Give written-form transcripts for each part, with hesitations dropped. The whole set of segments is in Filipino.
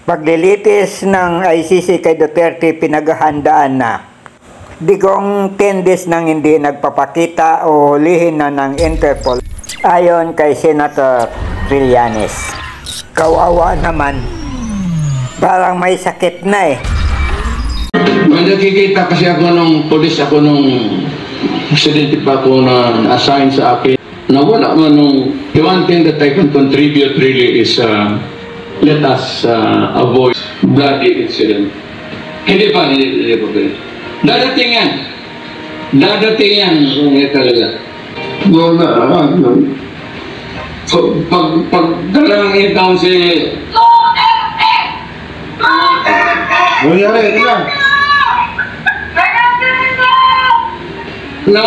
Paglilitis ng ICC kay Duterte pinaghahandaan na. Digong 10 days nang hindi nagpapakita o hulihin na ng Interpol ayon kay Senator Trillanes. Kawawa naman. Parang may sakit na eh. May nakikita kasi ako nung polis ako nung presidente pa ako na assign sa akin. Nawala man nung the one thing that I can contribute really is let us avoid bloody incident. Hindi pa pwede. Dadating yan. Hindi talaga. Pag dalang itaw si... Nangyari, ito lang. No,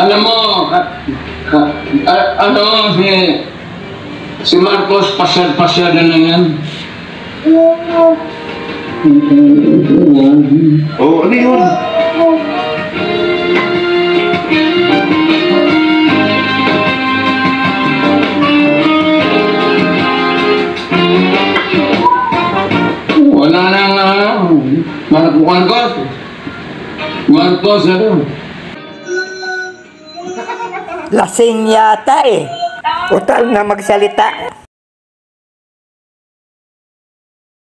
alam mo, si Marcos pasyal na yan. Oh, ano yun? Wala nang Marcos, ano? Lasing yata eh. Utal na magsalita.